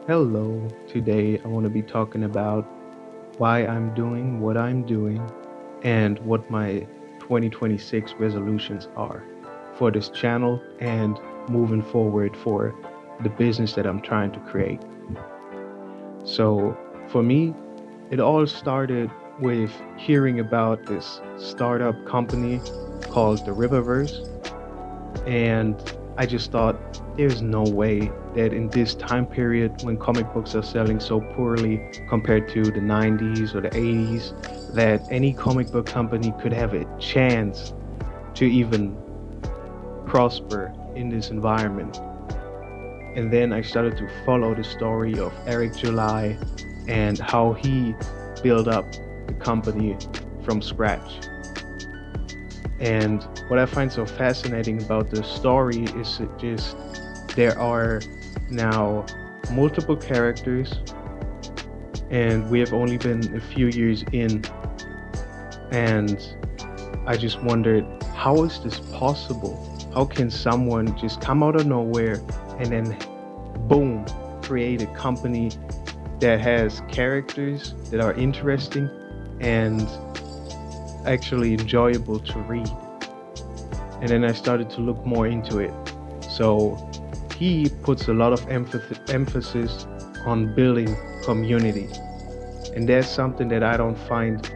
Hello, today I want to be talking about why I'm doing what I'm doing and what my 2026 resolutions are for this channel and moving forward for the business that I'm trying to create. So, for me, it all started with hearing about this startup company called the Riververse, and I just thought there's no way that in this time period when comic books are selling so poorly compared to the 90s or the 80s, that any comic book company could have a chance to even prosper in this environment. And then I started to follow the story of Eric July and how he built up the company from scratch. And what I find so fascinating about the story is it just there are now multiple characters, and we have only been a few years in. And I just wondered, how is this possible? How can someone just come out of nowhere and then, boom, create a company that has characters that are interesting and actually enjoyable to read? And then I started to look more into it. So he puts a lot of emphasis on building community. And that's something that I don't find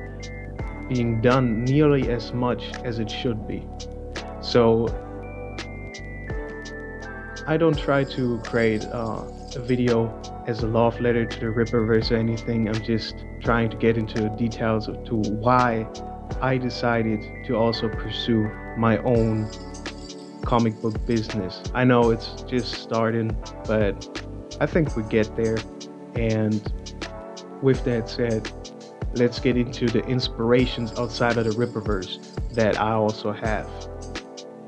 being done nearly as much as it should be. So I don't try to create a video as a love letter to the Ripperverse or anything. I'm just trying to get into the details of to why I decided to also pursue my own comic book business. I know it's just starting, but I think we get there. And with that said, let's get into the inspirations outside of the Ripperverse that I also have,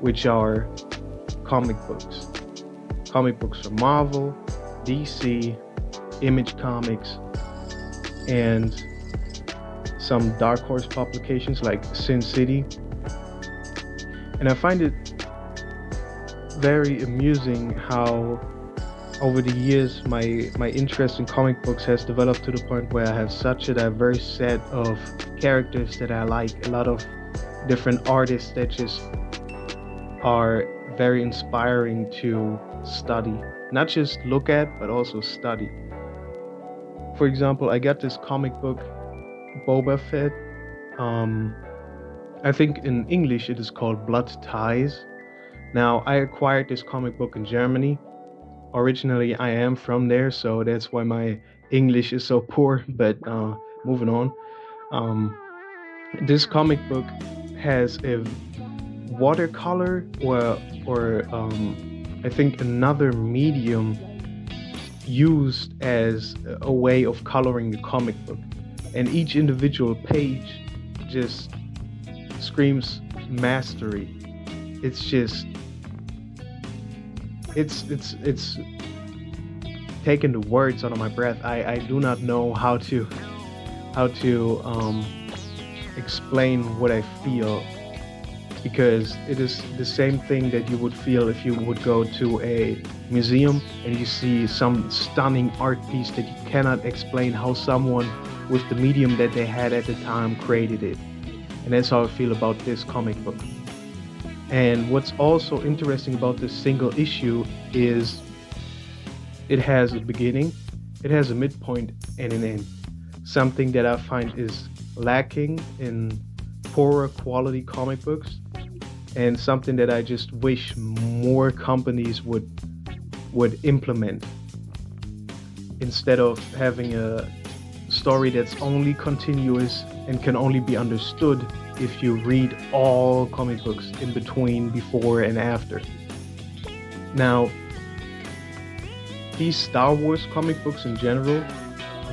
which are comic books. Comic books from Marvel, DC, Image Comics, and some Dark Horse publications like Sin City. And I find it very amusing how over the years my interest in comic books has developed to the point where I have such a diverse set of characters that I like, a lot of different artists that just are very inspiring to study, not just look at but also study. For example, I got this comic book Boba Fett. um I think in English it is called Blood Ties. Now, I acquired this comic book in Germany. Originally, I am from there, so that's why my English is so poor. But moving on, um, this comic book has a watercolor or I think another medium used as a way of coloring the comic book, and each individual page just screams mastery. It's just it's taking the words out of my breath. I do not know how to explain what I feel, because it is the same thing that you would feel if you would go to a museum and you see some stunning art piece that you cannot explain how someone with the medium that they had at the time created it. And that's how I feel about this comic book. And what's also interesting about this single issue is it has a beginning, it has a midpoint, and an end. Something that I find is lacking in poorer quality comic books, and something that I just wish more companies would implement, instead of having a story that's only continuous and can only be understood if you read all comic books in between, before and after. Now, these Star Wars comic books in general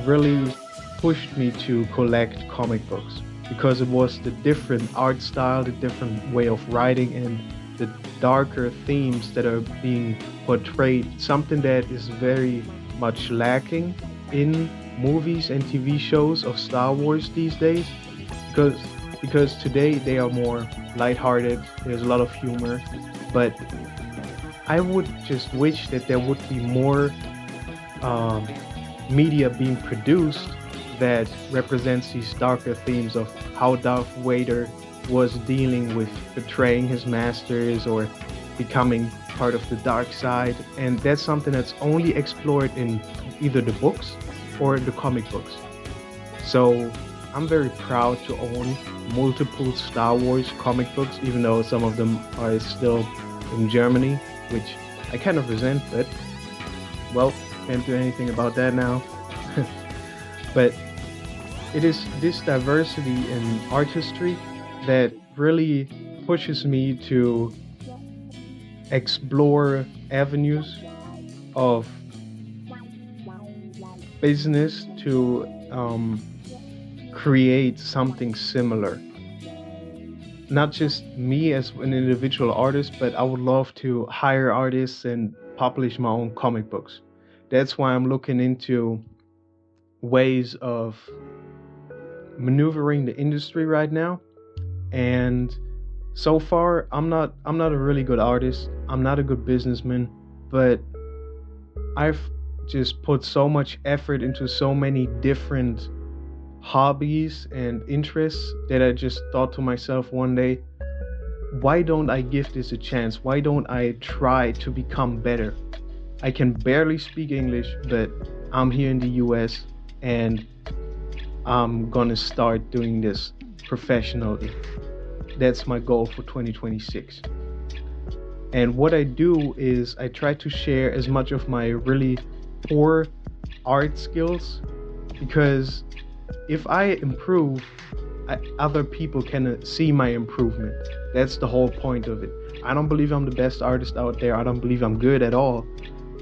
really pushed me to collect comic books, because it was the different art style, the different way of writing, and the darker themes that are being portrayed, something that is very much lacking in movies and TV shows of Star Wars these days. Because today they are more lighthearted, there's a lot of humor, but I would just wish that there would be more um, media being produced that represents these darker themes of how Darth Vader was dealing with betraying his masters or becoming part of the dark side. And that's something that's only explored in either the books or the comic books. So I'm very proud to own multiple Star Wars comic books, even though some of them are still in Germany, which I kind of resent, but well, can't do anything about that now. But it is this diversity in artistry that really pushes me to explore avenues of business to create something similar. Not just me as an individual artist, but I would love to hire artists and publish my own comic books. That's why I'm looking into ways of maneuvering the industry right now. And so far, I'm not a really good artist. I'm not a good businessman, but I've just put so much effort into so many different hobbies and interests that I just thought to myself one day, why don't I give this a chance? Why don't I try to become better? I can barely speak English, but I'm here in the US and I'm gonna start doing this professionally. That's my goal for 2026. And what I do is I try to share as much of my really poor art skills, because if I improve, other people can see my improvement. That's the whole point of it. I don't believe I'm the best artist out there. I don't believe I'm good at all.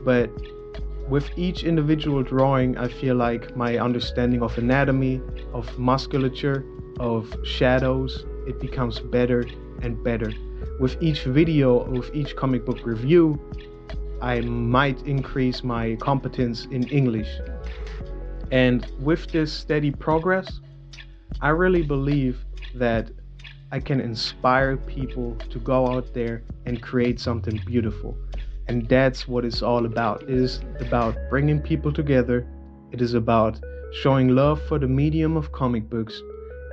But with each individual drawing, I feel like my understanding of anatomy, of musculature, of shadows, it becomes better and better. With each video, with each comic book review, I might increase my competence in English. And with this steady progress, I really believe that I can inspire people to go out there and create something beautiful. And that's what it's all about. It is about bringing people together. It is about showing love for the medium of comic books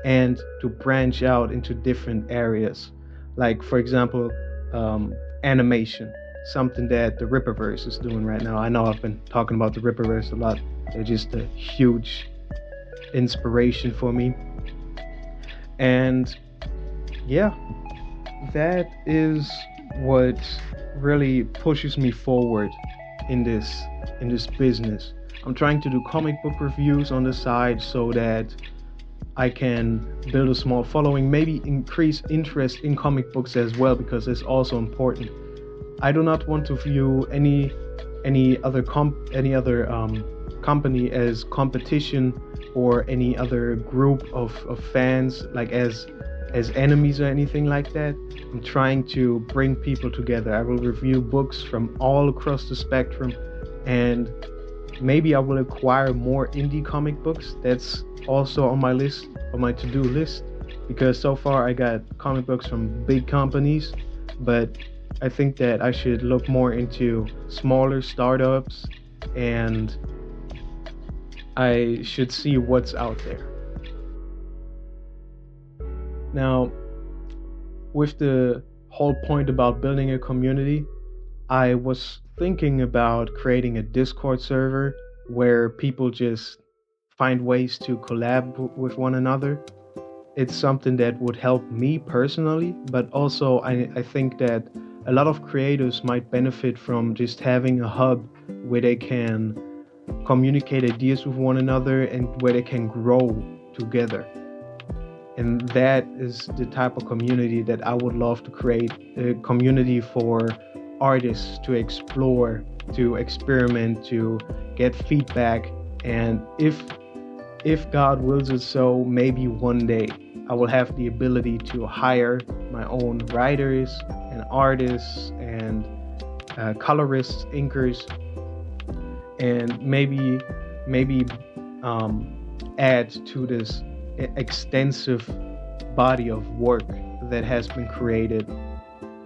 and to branch out into different areas. Like, for example, animation, something that the Rippaverse is doing right now. I know I've been talking about the Rippaverse a lot. They're just a huge inspiration for me. And yeah, that is what really pushes me forward in this business. I'm trying to do comic book reviews on the side so that I can build a small following, maybe increase interest in comic books as well, because it's also important. I do not want to view any other company as competition, or any other group of fans like as enemies or anything like that. I'm trying to bring people together. I will review books from all across the spectrum, and maybe I will acquire more indie comic books. That's also on my list, on my to-do list, because so far I got comic books from big companies, but I think that I should look more into smaller startups, and I should see what's out there. Now, with the whole point about building a community, I was thinking about creating a Discord server where people just find ways to collab with one another. It's something that would help me personally, but also I think that a lot of creators might benefit from just having a hub where they can communicate ideas with one another and where they can grow together. And that is the type of community that I would love to create, a community for artists to explore, to experiment, to get feedback. And if God wills it so, maybe one day I will have the ability to hire my own writers and artists and colorists, inkers, and maybe add to this extensive body of work that has been created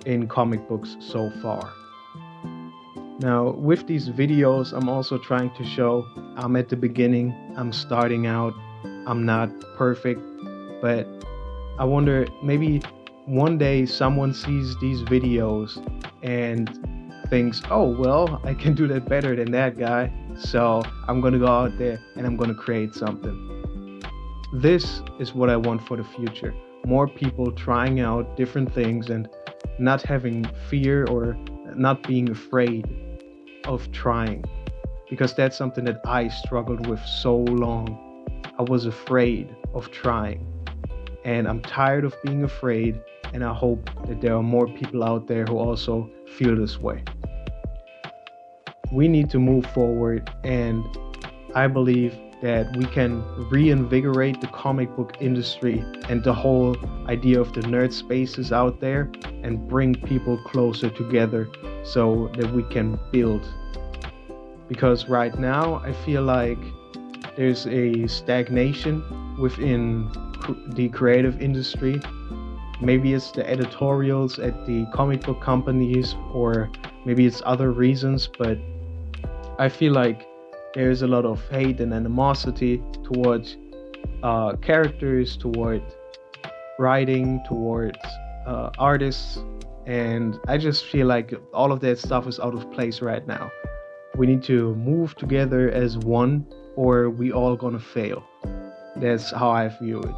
in comic books so far. Now, with these videos, I'm also trying to show I'm at the beginning, I'm starting out, I'm not perfect, but I wonder maybe one day someone sees these videos and thinks, oh, well, I can do that better than that guy. So I'm going to go out there and I'm going to create something. This is what I want for the future. More people trying out different things and not having fear or not being afraid of trying. Because that's something that I struggled with so long. I was afraid of trying. And I'm tired of being afraid, and I hope that there are more people out there who also feel this way. We need to move forward, and I believe that we can reinvigorate the comic book industry and the whole idea of the nerd spaces out there and bring people closer together so that we can build. Because right now, I feel like there's a stagnation within the creative industry. Maybe it's the editorials at the comic book companies, or maybe it's other reasons, but I feel like there's a lot of hate and animosity towards characters, toward writing, towards artists, and I just feel like all of that stuff is out of place right now. We need to move together as one, or we all gonna fail. That's how I view it,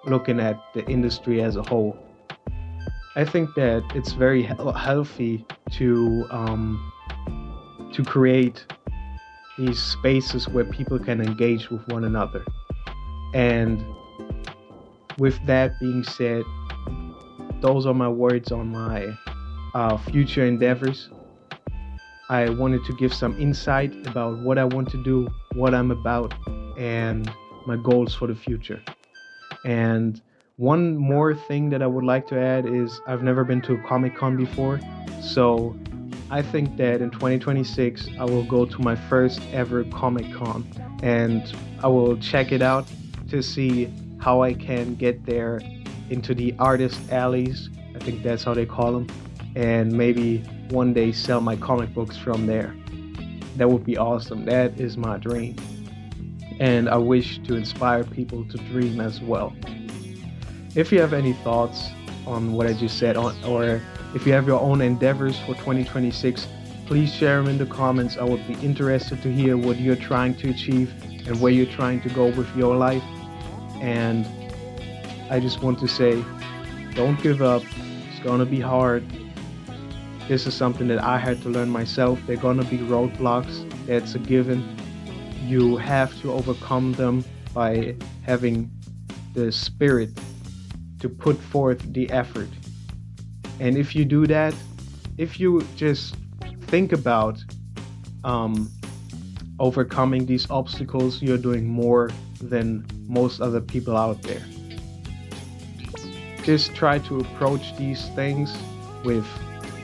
looking at the industry as a whole. I think that it's very healthy to create these spaces where people can engage with one another. And with that being said, those are my words on my future endeavors. I wanted to give some insight about what I want to do, what I'm about, and my goals for the future. And one more thing that I would like to add is I've never been to a Comic-Con before, so I think that in 2026 I will go to my first ever Comic-Con, and I will check it out to see how I can get there into the artist alleys, I think that's how they call them, and maybe one day sell my comic books from there. That would be awesome. That is my dream. And I wish to inspire people to dream as well. If you have any thoughts on what I just said, or if you have your own endeavors for 2026, please share them in the comments. I would be interested to hear what you're trying to achieve and where you're trying to go with your life. And I just want to say, don't give up. It's gonna be hard. This is something that I had to learn myself. There are gonna be roadblocks. That's a given. You have to overcome them by having the spirit to put forth the effort. And if you do that, if you just think about overcoming these obstacles, you're doing more than most other people out there. Just try to approach these things with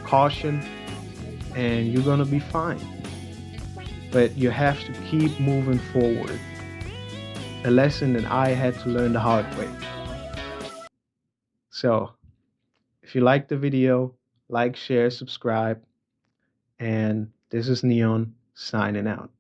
caution and you're gonna be fine. But you have to keep moving forward. A lesson that I had to learn the hard way. So, if you like the video, like, share, subscribe, and this is Neon signing out.